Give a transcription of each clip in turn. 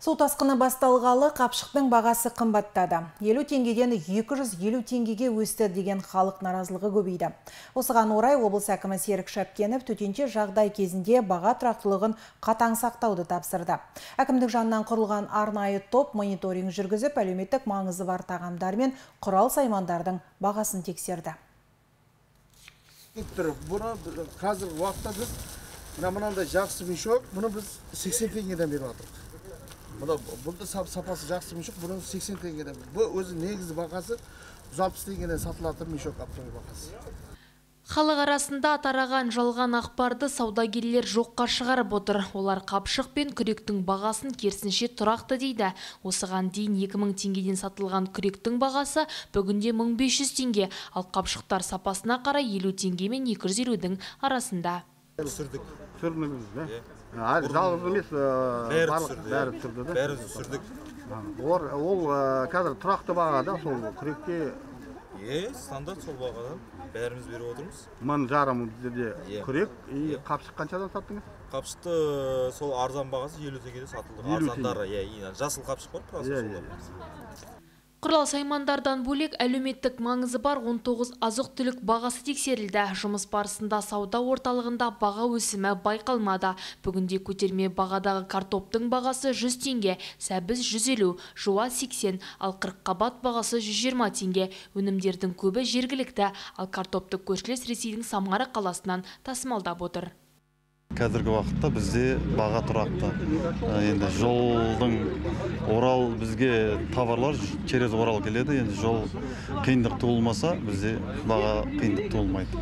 Су тасқыны басталғалы қапшықтың бағасы қымбаттады. 50 теңгеден 250 теңгеге өсті деген халық наразылығы көбейді. Осыған орай облыс әкімі Серік Шапкенов төтенше жағдай кезінде баға тұрақтылығын қатаң сақтауды тапсырды. Әкімдік жанынан құрылған арнайы топ мониторинг жүргізіп, әлеуметтік маңызы бар тағамдар мен құрал саймандардың бағасын тексерді. Қазір уақытта біз мынандай жақсы мешок, мұны біз 80 теңгеден беріп жатырмыз. Бұлды сапасы жақсы мешок, бұны 80 теңгеден. Бұл өзі негізі бағасы 160 теңгеден сатылатын мешок аптауы бағасы. Халық арасында тараған жалған ақпарды саудагерлер жоққа шығарып отыр. Олар қапшық пен күректің бағасын керісінше тұрақты дейді. Осыған дейін 2000 теңгеден сатылған күректің бағасы бүгінде 1500 теңге, ал қапшықтар сапасына қарай 50 теңге мен 250-дің арасында. Жалғыз емес, бәрі түсірдік. Ол қазір тұрақты бағада, сол күректе? Стандарт сол бағада, бәріміз беріп отырмыз. Мың жарым бізде күрек, қапшық қаншадан саттыңыз? Қапшықты сол арзан бағасы 50 теңгеде сатылды. Арзандары, жасыл қапшық бар, просто. Құрал саймандардан бөлек әлеуметтік маңызы бар 19 азық-түлік бағасы тексерілді. Жұмыс барысында сауда орталығында баға өсімі байқалмады. Бүгінде көтерме бағадағы картоптың бағасы 100 теңге, сәбіз 150, жуа 80, ал қырыққабат бағасы 120 теңге. Өнімдердің көбі жергілікті, ал картопты көршілес Ресейдің Самара қаласынан тасымалдап отыр. Қазіргі уақытта бізде баға тұрақты. Енді жолдың Орал бізге товарлар через Орал келеді. Енді жол қиындық туылмаса, бізде баға қиындық туылмайды.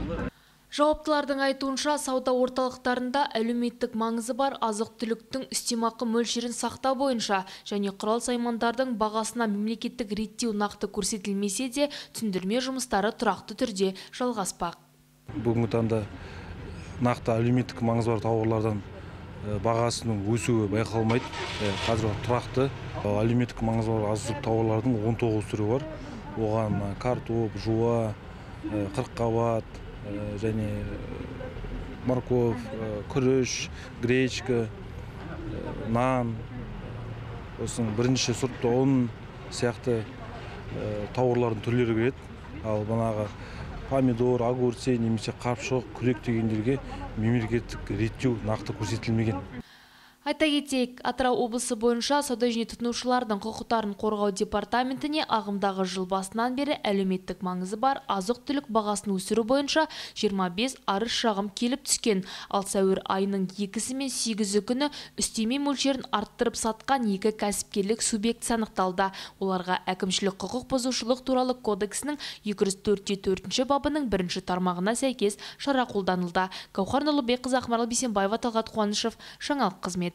Жауаптылардың айтуынша, сауда орталықтарында әлеуметтік маңызы бар азық-түліктің үстемақы мөлшерін сақтау бойынша және құрал саймандардың бағасына мемлекеттік реттеу нақты көрсетілмесе де, түсіндірме жұмыстары тұрақты түрде жалғаспақ. Бүгінгі таңда нақты әлеуметтік маңызы бар тауарлардан бағасының өсуі байқалмайды. Қазір тұрақты әлеуметтік маңызы бар азық-түлік тауарлардың 19 түрі бар. Оған картоп, жуа, қырыққабат және морков, күріш, гречка, нан, осының бірінші сұрыпты ұн сияқты тауарлардың түрлері кіреді. Ал бағанағы помидор, огурцы, немесе қапшық, күрек дегендерге мемлекеттік реттеу нақты көрсетілмеген. Айта кетейік, Атырау облысы бойынша сауда және тұтынушылардың құқықтарын қорғау департаментіне ағымдағы жыл басынан бері әлеуметтік маңызы бар азық-түлік бағасын өсіру бойынша 25 арыз шағым келіп түскен. Ал сәуір айының 2-сі мен 8-і күні үстеме мөлшерін арттырып сатқан 2 кәсіпкерлік субъект анықталды. Оларға әкімшілік құқық бұзушылық туралы кодексінің 204-4 бабының 1 тармағына сәйкес шара қолданылды. Гаухар Нұрлыбекқызы, Ақмарал Бейсенбаева, Талғат Қуанышев, жаңалық қызметі.